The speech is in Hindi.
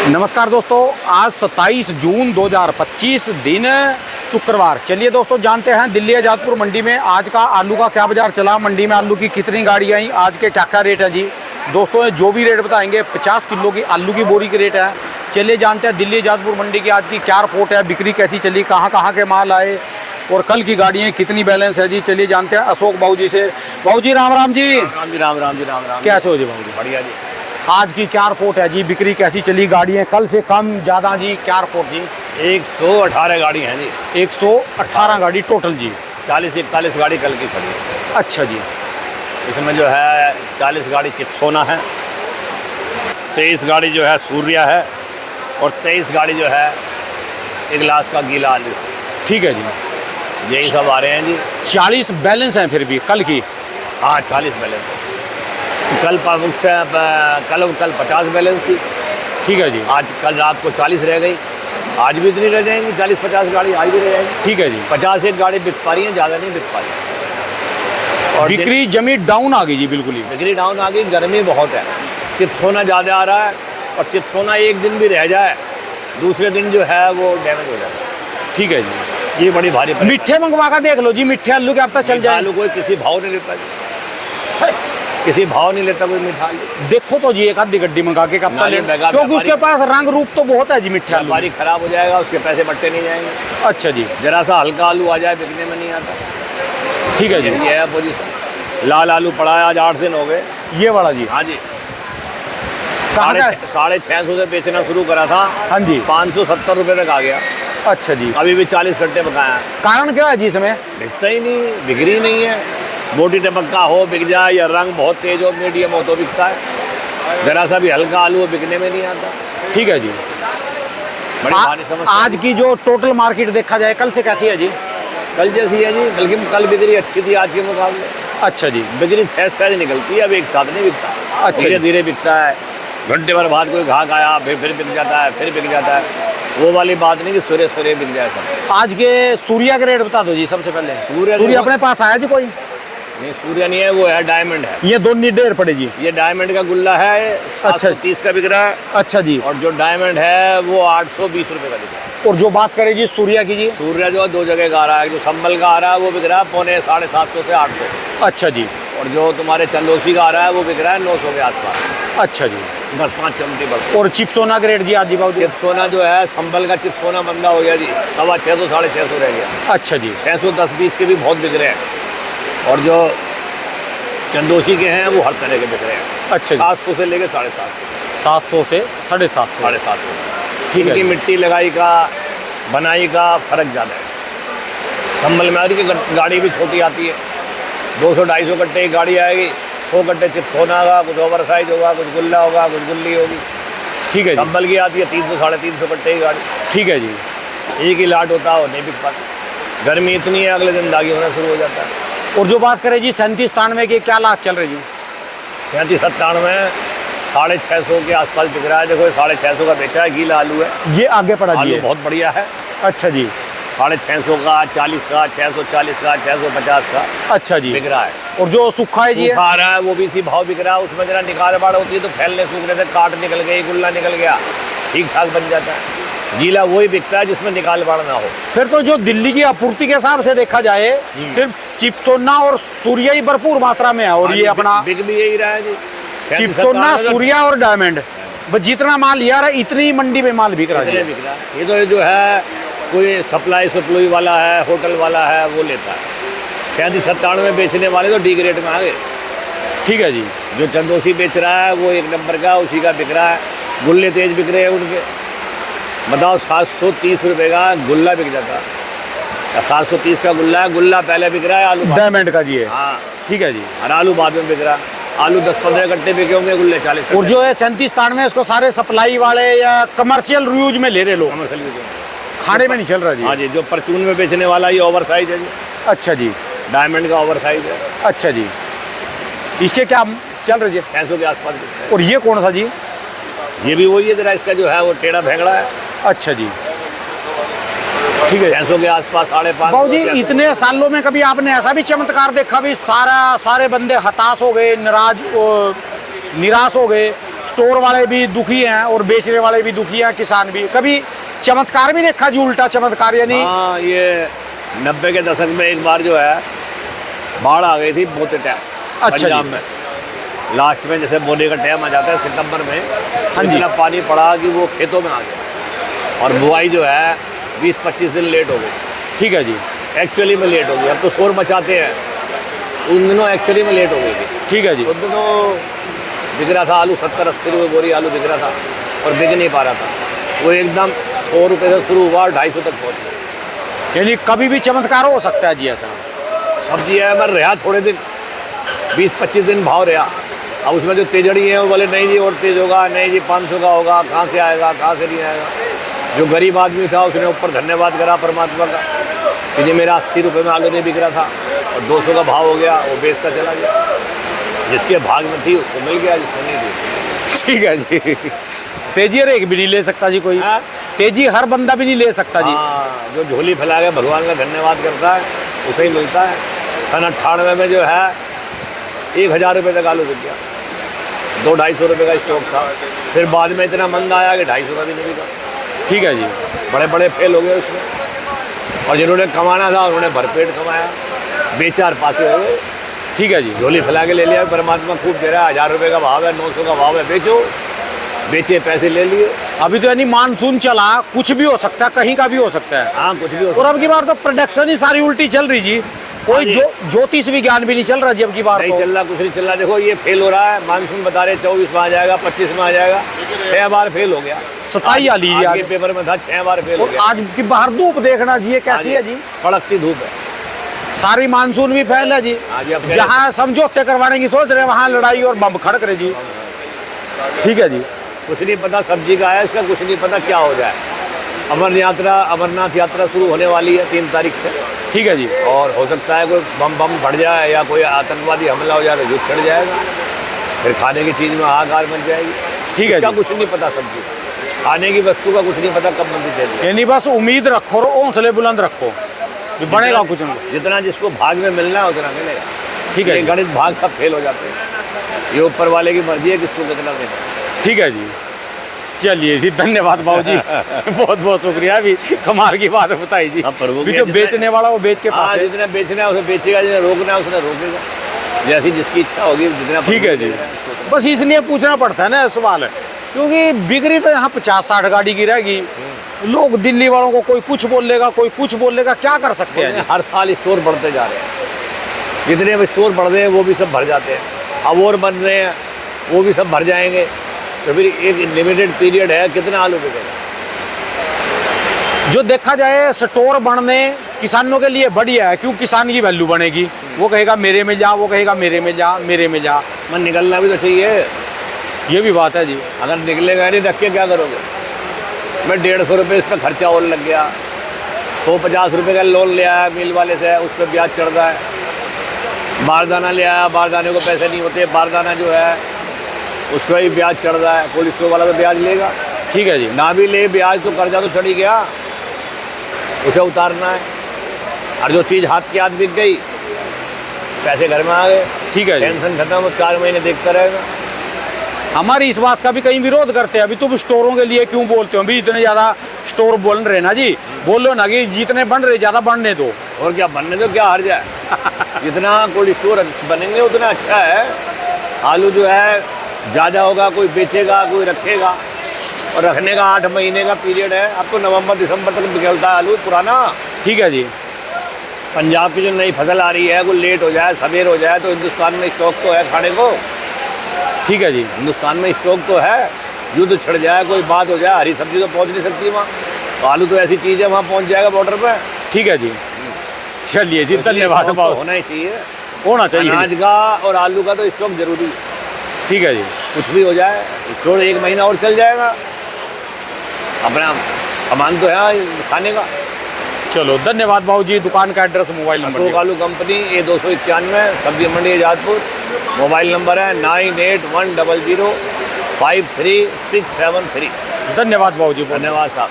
नमस्कार दोस्तों, आज 27 जून 2025 दिन शुक्रवार। चलिए दोस्तों, जानते हैं दिल्ली आजादपुर मंडी में आज का आलू का क्या बाजार चला, मंडी में आलू की कितनी गाड़ी आई, आज के क्या क्या रेट है जी। दोस्तों जो भी रेट बताएंगे 50 किलो की आलू की बोरी की रेट है। चलिए जानते हैं दिल्ली आजादपुर मंडी की आज की क्या रिपोर्ट है, बिक्री कैसी चली, कहाँ कहाँ के माल आए और कल की गाड़ियाँ कितनी बैलेंस है जी। चलिए जानते हैं अशोक बाबू जी से। बाबू जी राम राम जी। राम जी राम राम जी राम राम। कैसे हो जी बाबू जी? बढ़िया जी। आज की क्या रिपोर्ट है जी, बिक्री कैसी चली, गाड़ियाँ कल से कम ज़्यादा जी, क्या रिपोर्ट जी? 118 गाड़ी हैं जी। 118 गाड़ी टोटल जी। 40-41 गाड़ी कल की खड़ी है। अच्छा जी। इसमें जो है 40 गाड़ी चिप्सोना है, 23 गाड़ी जो है सूर्या है और 23 गाड़ी जो है एक गिलास का गीला आलू। ठीक है जी, यही सब आ रहे हैं जी। 40 बैलेंस हैं फिर भी कल की? हाँ 40 बैलेंस है। कल 50 बैलेंस थी। ठीक है जी। आज कल रात को 40 रह गई, आज भी इतनी रह जाएंगी, 40-50 गाड़ी आज भी रह जाएंगी। ठीक है जी। 50 एक गाड़ी बिक पा रही है, ज़्यादा नहीं बिक पा रही। और बिक्री जमी डाउन आ गई जी, बिल्कुल ही बिक्री डाउन आ गई, गर्मी बहुत है, चिप्स होना ज़्यादा आ रहा है और चिप्स होना एक दिन भी रह जाए दूसरे दिन जो है वो डैमेज हो जाता है। ठीक है जी। ये बड़ी भारी परेशानी। मिठे मंगवा कर देख लो जी, मिठे आलू के अब तक चल जाए। आलू कोई किसी भाव नहीं लेता जी, किसी भाव नहीं लेता कोई मीठा आलू। देखो तो जी एक आधी गड्डी मंगा के कब तक ले, महंगा क्योंकि उसके पास रंग रूप तो बहुत है जी मिठे आलू। व्यापारी खराब हो जाएगा, उसके पैसे बढ़ते नहीं जाएंगे। अच्छा जी। जरा सा हल्का आलू आ जाए बिकने में नहीं आता। ठीक है जी। ये है पोजीशन। लाल आलू पड़ा है, आज 8 दिन हो गए। ये वाला जी? हाँ जी। कहाँ का? 650 से बेचना शुरू करा था। हाँ जी। 570 रुपये तक आ गया। अच्छा जी। अभी भी 40 घंटे बकाया है। कारण क्या है जी इसमें? बिकता ही नहीं, बिक्री नहीं है। मोटी टपक्का हो बिक जाए या रंग बहुत तेज हो, मीडियम हो तो बिकता है। जरा सा भी हल्का आलू हो बिकने में नहीं आता। ठीक है जी। बड़ी भारी समस्या। आज की जो टोटल मार्केट देखा जाए कल से कैसी है जी? कल जैसी है जी, बल्कि कल बिक्री अच्छी थी आज के मुकाबले। अच्छा जी। बिक्री सहज निकलती है, अब एक साथ नहीं बिकता। अच्छा धीरे धीरे बिकता है, घंटे भर बाद कोई घाक आया फिर बिक जाता है, फिर बिक जाता है। वो वाली बात नहीं कि सूर्य सूर्य बिक जाए सब। आज के सूर्या के रेट बता दो जी सबसे पहले। सूर्य अपने पास आया जी कोई? नहीं, सूर्य नहीं है, वो है डायमंड है। ये दोनों ढेर पड़े जी। ये डायमंड का गुल्ला है, 730 का बिक रहा है। अच्छा जी। और जो डायमंड है वो 820 रुपये का बिक रहा है। और जो बात करें जी सूर्या की जी? सूर्य जो 2 जगह का आ रहा है, जो संभल का आ रहा है वो बिक रहा है 750 से 800। अच्छा जी। और जो तुम्हारे चंदोसी का आ रहा है वो बिक रहा है 900 के आसपास। अच्छा जी। 10-5 चमटी बढ़। और चिप्सोना का रेट जी आज जी बाबू? चिप्स सोना जो है संभल का चिप्स सोना मंदा हो गया जी, 650 650 रह गया। अच्छा जी। 610-20 के भी बहुत बिक रहे हैं। और जो चंदोसी के हैं वो हर तरह के बिक रहे हैं। अच्छा जी। 700 से लेके 750। 700 से 750। 750। ठीक है इनकी जी। मिट्टी लगाई का बनाई का फर्क ज़्यादा है। संभल में की गाड़ी भी छोटी आती है, 200-250 कट्टे की गाड़ी आएगी, 100 कट्टे चिप्स होना होगा, कुछ ओवर साइज होगा, कुछ गुल्ला होगा, कुछ गुल्ली होगी। ठीक है जी। संभल की आती है 300-350 कट्टे की गाड़ी। ठीक है जी। एक ही लाट होता है और नहीं बिक पाता। गर्मी इतनी है अगले दिन दागी होना शुरू हो जाता है। और जो बात करें जी 37-93 की क्या लाख चल रही जी? 37-97 650 के आसपास बिक रहा है। देखो 650 का बेचा है, गीला आलू है। ये आगे पड़ा जी? आलू बहुत बढ़िया है। अच्छा जी। 650 का, 40 का, 640 का, 650 का अच्छा जी बिक रहा है। और जो सूखा है जी? सूखा आ रहा है वो भी इसी भाव बिक रहा है। उसमें जरा निकाल बाड़ होती है तो फैलने सूखने से काट निकल गई, गुल्ला निकल गया, ठीक ठाक बन जाता है। गीला वही बिकता है जिसमें निकाल बाड़ ना हो। फिर तो जो दिल्ली की आपूर्ति के हिसाब से देखा जाए सिर्फ चिप्सोना और सूर्या ही भरपूर मात्रा में है। और ये अपना बिक भी यही रहा है जी, चिप्सोना, सूर्या और डायमंड, बस जितना माल लिया रहा है इतनी मंडी में माल बिक रहा है। बिक रहा है। ये तो जो है कोई सप्लाई वाला है, होटल वाला है, वो लेता है। 37-97 बेचने वाले तो डी ग्रेड में आ गए। ठीक है जी। जो चंदोसी बेच रहा है वो 1 नंबर का, उसी का बिक रहा है। गुल्ले तेज बिक रहे हैं उनके। बताओ 730 रुपये का गुल्ला बिक जाता है। 730 का गुल्ला है, गुल्ला पहले बिक रहा है, आलू डायमंड का जी है? हाँ ठीक है जी। और आलू बाद में बिक रहा है। आलू 10-15 कट्टे बिके होंगे, गुल्ले 40। और जो है 37-93 इसको सारे सप्लाई वाले या कमर्शियल यूज में ले रहे लोग, खाने में नहीं चल रहा जी? हाँ जी। जो परचून में बेचने वाला ये ओवर साइज है जी। अच्छा जी। डायमंड का ओवर साइज है। अच्छा जी। इसके क्या चल रही है? 600 के आसपास बिकता है। और ये कौन सा जी? ये भी वही है, जरा इसका जो है वो टेढ़ा भेंगड़ा है। अच्छा जी। ठीक है। 600 के आसपास, 550। बाबू जी इतने सालों में कभी आपने ऐसा भी चमत्कार देखा भी सारे बंदे हताश हो गए, निराश हो गए, स्टोर वाले भी दुखी हैं और बेचने वाले भी दुखी हैं, किसान भी। कभी चमत्कार भी देखा जी, उल्टा चमत्कार, यानी हाँ, ये 90 के दशक में एक बार जो है बाढ़ आ गई थी बोते टाइम अच्छा पंजाब जी। में। लास्ट में जैसे बोने का टाइम आ जाता है सितंबर में, हाँ जी। इतना पानी पड़ा कि वो खेतों में आ गया और बुआई जो है 20-25 दिन लेट हो गई। ठीक है जी। एक्चुअली में लेट हो गई। अब तो शोर मचाते हैं, उन दिनों एक्चुअली में लेट हो गई थी। ठीक है जी। उन दिनों बिक रहा था आलू 70-80 रुपये बोरी आलू बिक रहा था और बिक नहीं पा रहा था। वो एकदम 100 रुपये से शुरू हुआ और 250 तक पहुँच गया। यानी कभी भी चमत्कार हो सकता है जी ऐसा। सब्जी है मैं रहा थोड़े दिन, 20-25 दिन भाव रहा। अब उसमें जो तेजड़ी है वो बोले नहीं जी और तेज होगा, नहीं जी 500 का होगा, कहाँ से आएगा, कहाँ से नहीं आएगा। जो गरीब आदमी था उसने ऊपर धन्यवाद करा परमात्मा का कि जी मेरा 80 रुपये में आलू नहीं बिक रहा था और 200 का भाव हो गया, वो बेचता चला गया। जिसके भाग में थी उसको मिल गया, जिसको नहीं थी। ठीक है जी। तेजी हर एक भी नहीं ले सकता जी कोई। हाँ? तेजी हर बंदा भी नहीं ले सकता जी। हाँ, जो झोली फैला के भगवान का धन्यवाद करता है उसे ही मिलता है। सन 98 में जो है 1000 रुपये तक आलू बिक गया, 200-250 रुपये का स्टॉक था। फिर बाद में इतना मंद आया कि 250 का भी नहीं बिका। ठीक है जी। बड़े बड़े फेल हो गए उसमें, और जिन्होंने कमाना था उन्होंने भरपेट कमाया, बेचार पासे हो गए। ठीक है जी। झोली फैला के ले लिया, परमात्मा खूब दे रहा है, 1000 रुपये का भाव है, 900 का भाव है, बेचो, बेचे पैसे ले लिए। अभी तो यानी मानसून चला, कुछ भी हो सकता है, कहीं का भी हो सकता है। हाँ, कुछ भी हो और सकता अब की बार तो प्रोडक्शन ही सारी उल्टी चल रही जी। कोई हाँ जी। ज्योतिष विज्ञान भी नहीं चल रहा जी अब की बार नहीं तो। चल रहा, कुछ नहीं चल रहा। देखो ये फेल हो रहा है, मानसून बता रहे 24 में आ जाएगा, 25 में आ जाएगा, 6 बार फेल हो गया। 27 आ लीजिए आज के आज। पेपर में था 6 बार फेल हो और गया। आज की बाहर धूप देखना जी, ये कैसी है जी। कड़कती धूप है। सारी मानसून भी फैल है जी। हाँ जी, अब जहाँ समझौते करवाने की सोच रहे हैं वहाँ लड़ाई और बम खड़क रहे जी। ठीक है जी। कुछ नहीं पता सब्जी का है, इसका कुछ नहीं पता क्या हो जाए। अमरनाथ यात्रा शुरू होने वाली है 3 तारीख से। ठीक है जी। और हो सकता है कोई बम फट जाए या कोई आतंकवादी हमला हो जाए तो युद्ध चढ़ जाएगा, फिर खाने की चीज़ में हाहाकार मच जाएगी। ठीक है इसका जी। कुछ नहीं पता सब्जी का, खाने की वस्तु का कुछ नहीं पता कब मंदी चलेगी। यानी बस उम्मीद रखो और हौसले बुलंद रखो, भी बनेगा कुछ ना कुछ। जितना जिसको भाग में मिलना है उतना मिलेगा। ठीक है ये जी। गणित भाग सब फेल हो जाते हैं, ये ऊपर वाले की मर्जी है किसको कितना देना। ठीक है जी। चलिए जी, धन्यवाद भाऊ जी। बहुत बहुत शुक्रिया। भी कमाल की बात बताई जी। हाँ, प्रभु भी की जो जितने- बेचने वाला वो बेच के हाँ, पास है। जितना बेचना है उसे बेचेगा, जिन्हें रोकना है उसने रोकेगा, जैसी जिसकी इच्छा होगी जितना। ठीक है जी। बस इसलिए पूछना पड़ता है ना सवाल, क्योंकि बिक्री तो यहाँ 50-60 गाड़ी की रहेगी। लोग दिल्ली वालों को कोई कुछ बोल लेगा, कोई कुछ बोल लेगा, क्या कर सकते हैं जी? हर साल स्टोर बढ़ते जा रहे हैं, जितने भी स्टोर बढ़ रहे हैं वो भी सब भर जाते हैं। अब और बन रहे हैं वो भी सब भर जाएंगे, तो फिर एक लिमिटेड पीरियड है, कितना आलू बिकेगा। जो देखा जाए स्टोर बढ़ने किसानों के लिए बढ़िया है, क्यों किसान की वैल्यू बढ़ेगी। वो कहेगा मेरे में जा, वो कहेगा मेरे में जा, मेरे में जा। मन निकलना भी तो चाहिए। ये भी बात है जी। अगर निकलेगा नहीं रख के क्या करोगे। मैं 150 रुपये इस पर खर्चा और लग गया, 150 रुपये का लोन ले आया मिल वाले से, उस पर ब्याज चढ़ रहा है। बारदाना ले आया, बारदाने को पैसे नहीं होते, बारदाना जो है उस पर भी ब्याज चढ़ रहा है। कोल्ड स्टोर वाला तो ब्याज लेगा। ठीक है जी। ना भी ले ब्याज तो कर्जा तो चढ़ ही गया, उसे उतारना है। और जो चीज़ हाथ की हाथ बिक गई, पैसे घर में आ गए, ठीक है जी। टेंशन खत्म, 4 महीने देखता रहेगा। हमारी इस बात का भी कहीं विरोध करते हैं। अभी तुम स्टोरों के लिए क्यों बोलते हो? अभी इतने ज़्यादा स्टोर बोल रहे ना जी, बोलो ना कि जितने बन रहे ज़्यादा बढ़ने दो। और क्या बनने दो, क्या हार जाए। जितना कोल्ड स्टोर बनेंगे उतना अच्छा है। आलू जो है ज़्यादा होगा, कोई बेचेगा कोई रखेगा, और रखने का 8 महीने का पीरियड है। अब तो नवंबर दिसंबर तक निकलता है आलू पुराना। ठीक है जी। पंजाब की जो नई फसल आ रही है वो लेट हो जाए, सवेर हो जाए, तो हिंदुस्तान में स्टॉक तो है खाने को। ठीक है जी। हिंदुस्तान में स्टॉक तो है। युद्ध छिड़ जाए, कोई बात हो जाए, हरी सब्जी तो पहुंच नहीं सकती वहाँ, तो आलू तो ऐसी चीज़ है वहाँ पहुँच जाएगा बॉर्डर पे। ठीक है जी। चलिए जी, इसलिए धन्यवाद स्टॉक तो भाऊ। होना ही चाहिए। होना चाहिए। अनाज का और आलू का तो स्टॉक जरूरी है। ठीक है जी। कुछ भी हो जाए स्टोर 1 महीना और चल जाएगा, अपना सामान तो है खाने का। चलो धन्यवाद भाऊ जी। दुकान का एड्रेस, मोबाइल नंबर अशोक आलू कंपनी, A 291 सब्जी मंडी आजादपुर। मोबाइल नंबर है 9810053673। धन्यवाद भाऊ जी। धन्यवाद साहब।